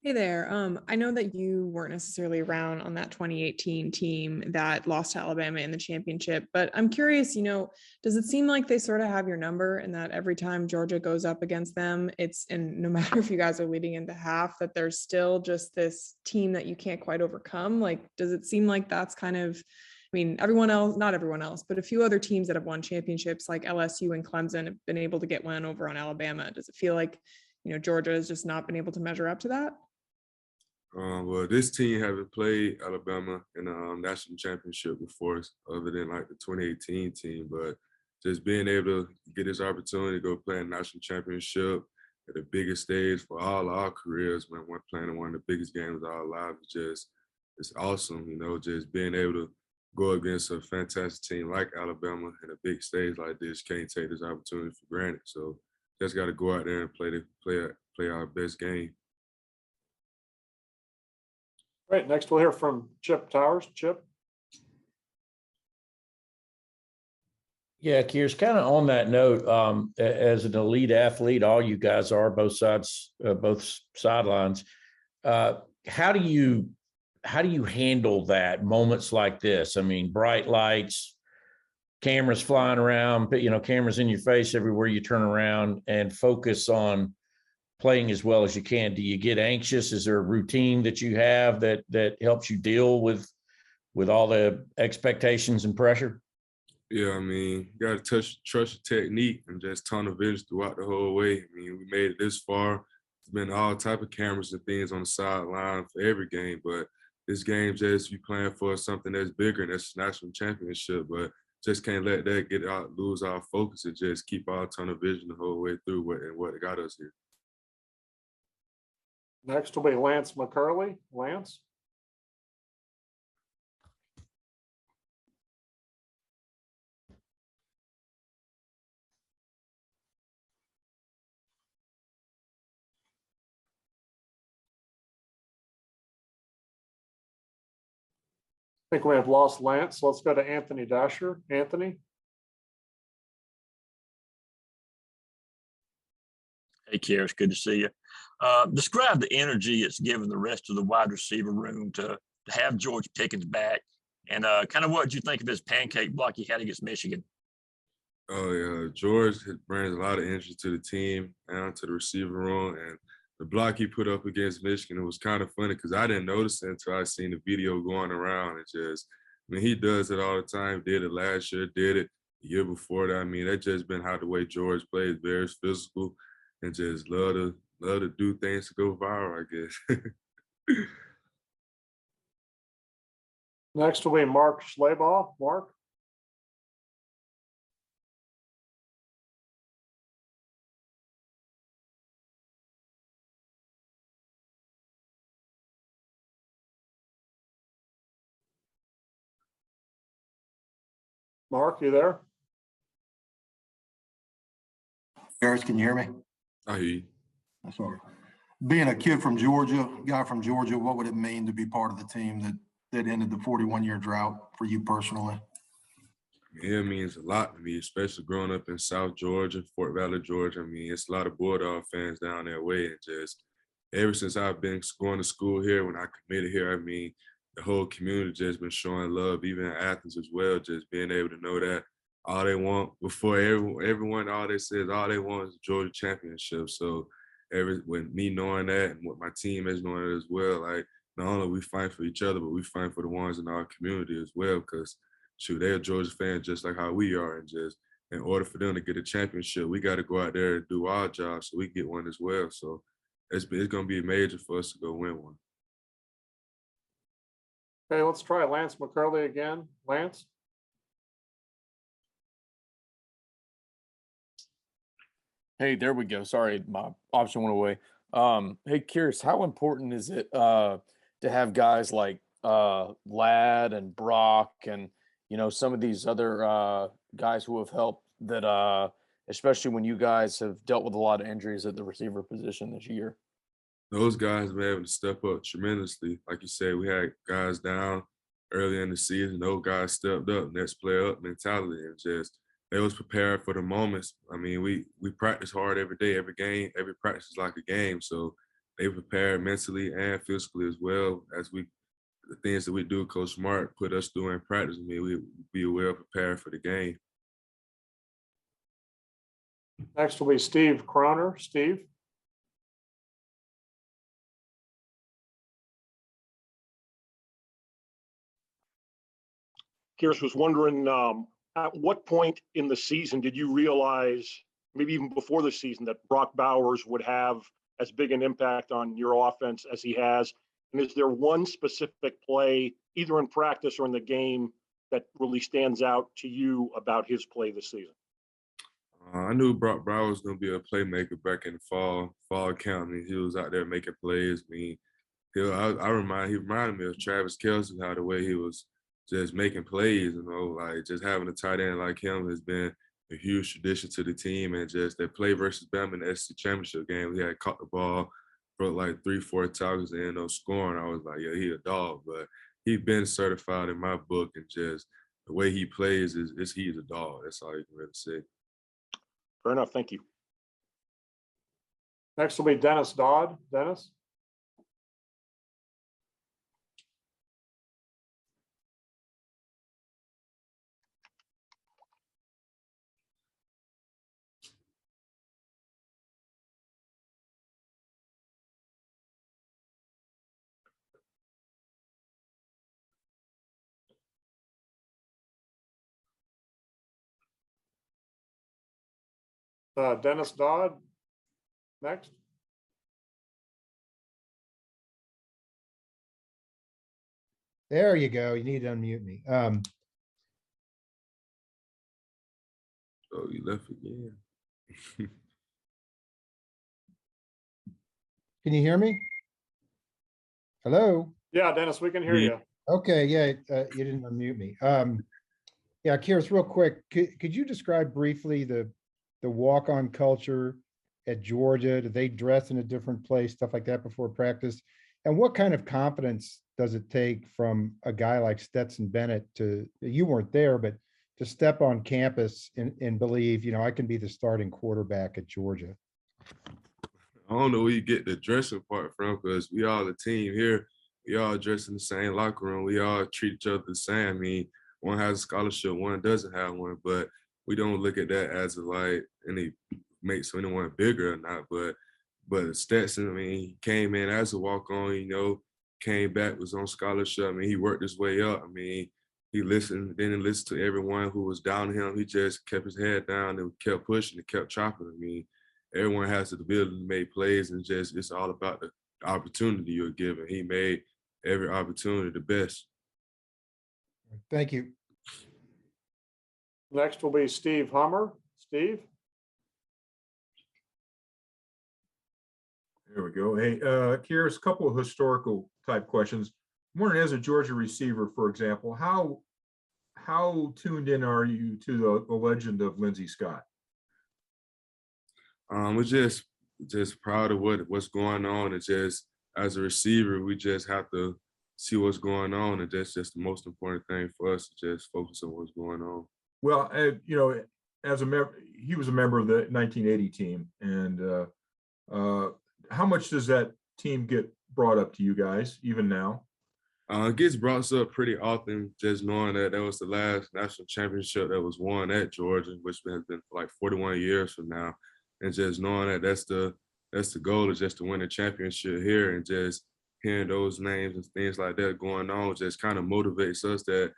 Hey there. I know that you weren't necessarily around on that 2018 team that lost to Alabama in the championship, but I'm curious, does it seem like they sort of have your number and that every time Georgia goes up against them, and no matter if you guys are leading into half, that there's still just this team that you can't quite overcome? Like, does it seem like that's kind of, everyone else, not everyone else, but a few other teams that have won championships like LSU and Clemson have been able to get one over on Alabama. Does it feel like, Georgia has just not been able to measure up to that? Well, this team haven't played Alabama in a national championship before, other than like the 2018 team. But just being able to get this opportunity to go play a national championship at the biggest stage for all our careers, when we're playing one of the biggest games of our lives, it's awesome. Just being able to go against a fantastic team like Alabama at a big stage like this, can't take this opportunity for granted. So just got to go out there and play our best game. Right. Next, we'll hear from Chip Towers. Chip. Yeah, Kearis, kind of on that note, as an elite athlete, all you guys are, both sides, both sidelines. How do you handle that, moments like this? I mean, bright lights, cameras flying around, cameras in your face everywhere you turn around, and focus on playing as well as you can. Do you get anxious? Is there a routine that you have that helps you deal with all the expectations and pressure? Yeah, you got to trust your technique and just tunnel vision throughout the whole way. We made it this far. There's been all type of cameras and things on the sideline for every game, but this game just you playing for something that's bigger, and that's national championship. But just can't let that lose our focus, and just keep our tunnel vision the whole way through what got us here. Next will be Lance McCurley. Lance. I think we have lost Lance. So let's go to Anthony Dasher. Anthony. Hey, Kearis, good to see you. Describe the energy it's given the rest of the wide receiver room to have George Pickens back, and kind of what did you think of his pancake block he had against Michigan? Oh yeah, George brings a lot of energy to the team and to the receiver room, and the block he put up against Michigan, it was kind of funny because I didn't notice it until I seen the video going around. He does it all the time. Did it last year, did it the year before that. That's just been how the way George plays, very physical, and just love to do things to go viral, I guess. Next will be Mark Schleybaugh. Mark. Mark, you there? Kearis, can you hear me? I hear you. That's all right. Being a kid from Georgia, guy from Georgia, what would it mean to be part of the team that ended the 41-year drought for you personally? It means a lot to me, especially growing up in South Georgia, Fort Valley, Georgia. It's a lot of Bulldog fans down that way. And just ever since I've been going to school here, when I committed here, the whole community just been showing love, even in Athens as well, just being able to know that all they want, before everyone, all they say is all they want is Georgia championship. So with me knowing that and what my team is knowing it as well, like not only we fight for each other, but we fight for the ones in our community as well, because shoot, they're Georgia fans just like how we are, and just in order for them to get a championship, we got to go out there and do our job so we get one as well. So it's going to be major for us to go win one. Okay, let's try Lance McCurley again. Lance. Hey, there we go. Sorry, my option went away. Hey, Kearis, how important is it to have guys like Ladd and Brock and some of these other guys who have helped that, especially when you guys have dealt with a lot of injuries at the receiver position this year? Those guys have been able to step up tremendously. Like you said, we had guys down early in the season. Those guys stepped up, next player up mentality, and just they was prepared for the moments. We practice hard every day, every game, every practice is like a game. So they prepare mentally and physically as well as the things that we do. Coach Smart put us through in practice. I mean, we be well prepared for the game. Next will be Steve Croner. Steve? Kearis was wondering, at what point in the season did you realize, maybe even before the season, that Brock Bowers would have as big an impact on your offense as he has? And is there one specific play, either in practice or in the game, that really stands out to you about his play this season? I knew Brock Bowers was going to be a playmaker back in the fall camp. I mean, he was out there making plays. I mean, he reminded me of Travis Kelce, how the way he was just making plays, you know, like just having a tight end like him has been a huge tradition to the team. And just that play versus Bama in the SEC championship game, he had caught the ball, broke like 3-4 tackles and ended up scoring. I was like, yeah, he a dog. But he's been certified in my book, and just the way he plays is he's a dog. That's all you can really say. Fair enough. Thank you. Next will be Dennis Dodd. Dennis? Dennis Dodd, next. There you go. You need to unmute me. Oh, you left again. Can you hear me? Hello? Yeah, Dennis, we can hear you. Okay, yeah, you didn't unmute me. Yeah, Kearis, real quick, could you describe briefly the walk-on culture at Georgia? Do they dress in a different place, stuff like that before practice? And what kind of confidence does it take from a guy like Stetson Bennett you weren't there, but to step on campus and believe, I can be the starting quarterback at Georgia? I don't know where you get the dressing part from, because we all a team here. We all dress in the same locker room. We all treat each other the same. I mean, one has a scholarship, one doesn't have one, but we don't look at that as any makes anyone bigger or not. But Stetson, I mean, he came in as a walk-on, came back, was on scholarship. I mean, he worked his way up. I mean, he didn't listen to everyone who was down to him. He just kept his head down and kept pushing and kept chopping. I mean, everyone has the ability to make plays, and just it's all about the opportunity you're given. He made every opportunity the best. Thank you. Next will be Steve Hummer. Steve? There we go. Hey, Kearis, a couple of historical type questions. I'm wondering, as a Georgia receiver, for example, how tuned in are you to the legend of Lindsey Scott? We're just proud of what's going on. And just as a receiver, we just have to see what's going on, and that's just the most important thing for us, to just focus on what's going on. Well, as a member, he was a member of the 1980 team, and how much does that team get brought up to you guys even now? It gets brought up pretty often, just knowing that was the last national championship that was won at Georgia, which has been for like 41 years from now. And just knowing that that's the goal, is just to win a championship here, and just hearing those names and things like that going on just kind of motivates us that,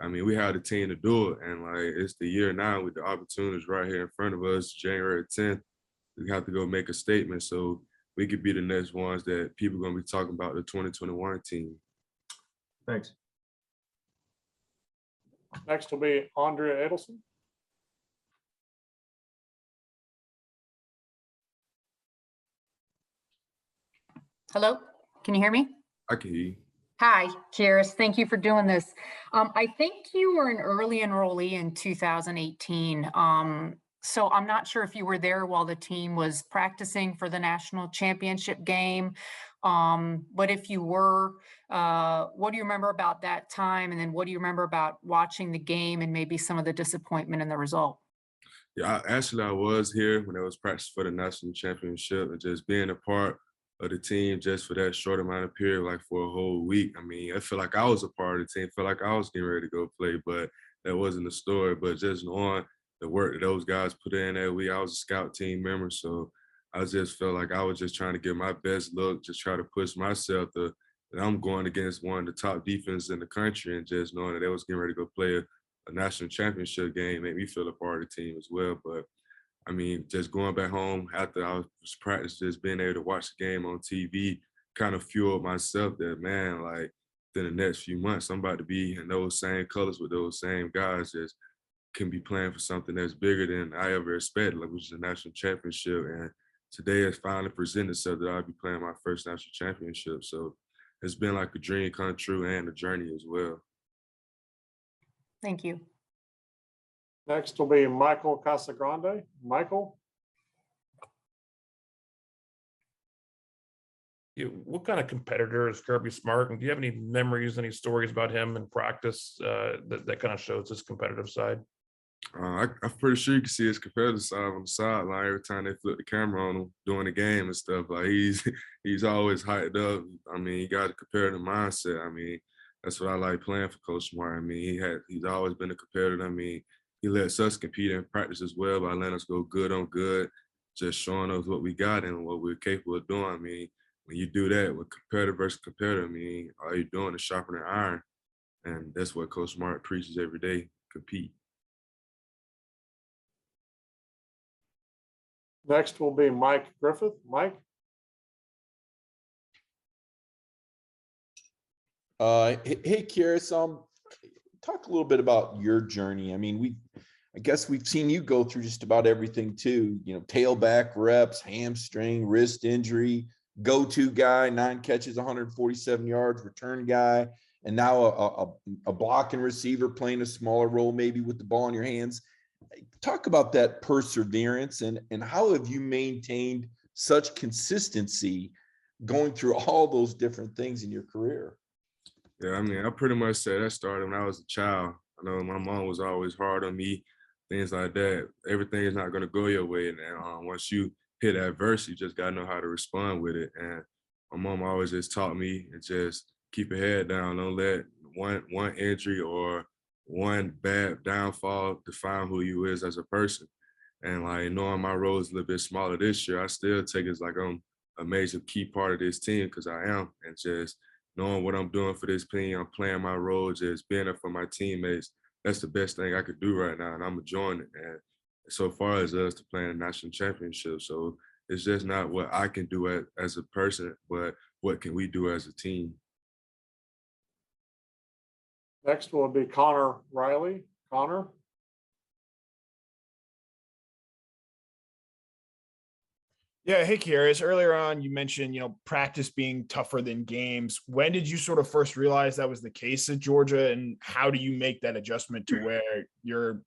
I mean, we have the team to do it. And like, it's the year now with the opportunities right here in front of us, January 10th, we have to go make a statement so we could be the next ones that people are going to be talking about, the 2021 team. Thanks. Next will be Andrea Adelson. Hello, can you hear me? I can hear you. Hi, Kearis. Thank you for doing this. I think you were an early enrollee in 2018. So I'm not sure if you were there while the team was practicing for the national championship game. But if you were, what do you remember about that time? And then what do you remember about watching the game and maybe some of the disappointment in the result? Yeah, I was here when I was practicing for the national championship, and just being a part of the team just for that short amount of period, like for a whole week. I mean, I feel like I was a part of the team, I feel like I was getting ready to go play, but that wasn't the story. But just knowing the work that those guys put in that week, I was a scout team member, so I just felt like I was just trying to get my best look, just try to push myself to that I'm going against one of the top defenses in the country, and just knowing that they was getting ready to go play a national championship game made me feel a part of the team as well. But I mean, just going back home after I was practicing, just being able to watch the game on TV kind of fueled myself that, man, like, in the next few months, I'm about to be in those same colors with those same guys that can be playing for something that's bigger than I ever expected, like, which is a national championship. And today has finally presented itself that I'll be playing my first national championship. So it's been like a dream come true and a journey as well. Thank you. Next will be Michael Casagrande. Michael? What kind of competitor is Kirby Smart? And do you have any memories, any stories about him in practice that kind of shows his competitive side? I'm pretty sure you can see his competitive side on the sideline every time they flip the camera on him during the game and stuff. Like, he's always hyped up. I mean, he got a competitive mindset. I mean, that's what I like playing for Coach Smart. I mean, he's always been a competitor. I mean, he lets us compete in practice as well by letting us go good on good, just showing us what we got and what we're capable of doing. I mean, when you do that with competitor versus competitor, I mean, all you're doing is sharpening iron. And that's what Coach Smart preaches every day, compete. Next will be Mike Griffith. Mike? Hey, Kearis, talk a little bit about your journey. I mean, I guess we've seen you go through just about everything too, you know, tailback reps, hamstring, wrist injury, go-to guy, 9 catches, 147 yards, return guy, and now a blocking receiver playing a smaller role maybe with the ball in your hands. Talk about that perseverance and how have you maintained such consistency going through all those different things in your career? Yeah, I mean, I pretty much said that started when I was a child. I know my mom was always hard on me, things like that. Everything is not going to go your way. And once you hit adversity, you just got to know how to respond with it. And my mom always just taught me to just keep your head down. Don't let one injury or one bad downfall define who you is as a person. And like knowing my role is a little bit smaller this year, I still take it as like I'm a major key part of this team because I am. And just knowing what I'm doing for this team, I'm playing my role, just being there for my teammates. That's the best thing I could do right now, and I'm enjoying it. And so far as us to playing a national championship, so it's just not what I can do as a person, but what can we do as a team. Next will be Connor Riley. Connor? Yeah, hey, Kearis. Earlier on, you mentioned, practice being tougher than games. When did you sort of first realize that was the case at Georgia, and how do you make that adjustment to where you're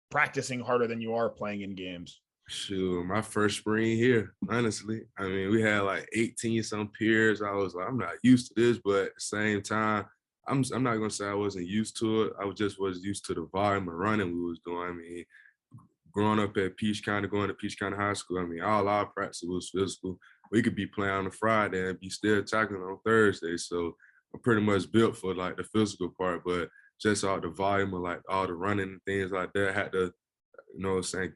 practicing harder than you are playing in games? Shoot, my first spring here, honestly. I mean, we had like 18 some peers. I was like, I'm not used to this, but at the same time, I'm not gonna say I wasn't used to it. I was used to the volume of running we was doing. I mean, growing up at Peach County, going to Peach County High School, I mean, all our practice was physical. We could be playing on a Friday and be still tackling on Thursday. So I'm pretty much built for like the physical part, but just all the volume of like all the running and things like that, I had to,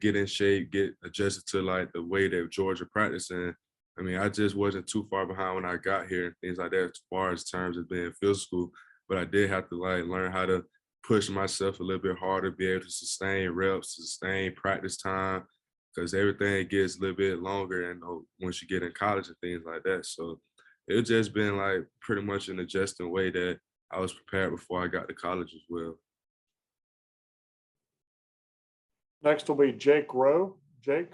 get in shape, get adjusted to like the way that Georgia practiced. And I mean, I just wasn't too far behind when I got here and things like that as far as terms of being physical. But I did have to like learn how to push myself a little bit harder, be able to sustain reps, sustain practice time, because everything gets a little bit longer and once you get in college and things like that. So it's just been like pretty much an adjusting way that I was prepared before I got to college as well. Next will be Jake Rowe. Jake?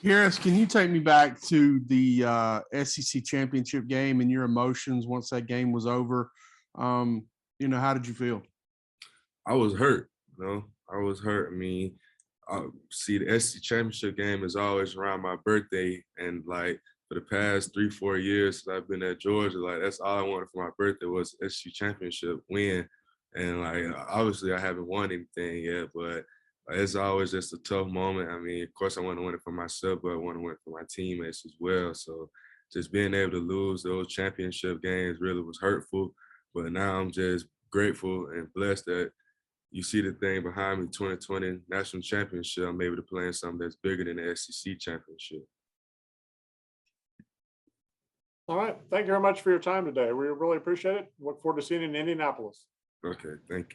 Kearis, can you take me back to the SEC championship game and your emotions once that game was over? How did you feel? I was hurt, I was hurt. I mean, see, the SEC championship game is always around my birthday. And like for the past 3-4 years since I've been at Georgia, like that's all I wanted for my birthday was SEC championship win. And like, obviously I haven't won anything yet, but It's always just a tough moment. I mean, of course, I want to win it for myself, but I want to win it for my teammates as well. So just being able to lose those championship games really was hurtful. But now I'm just grateful and blessed that you see the thing behind me, 2020 National Championship. I'm able to play in something that's bigger than the SEC Championship. All right. Thank you very much for your time today. We really appreciate it. Look forward to seeing you in Indianapolis. Okay, thank you.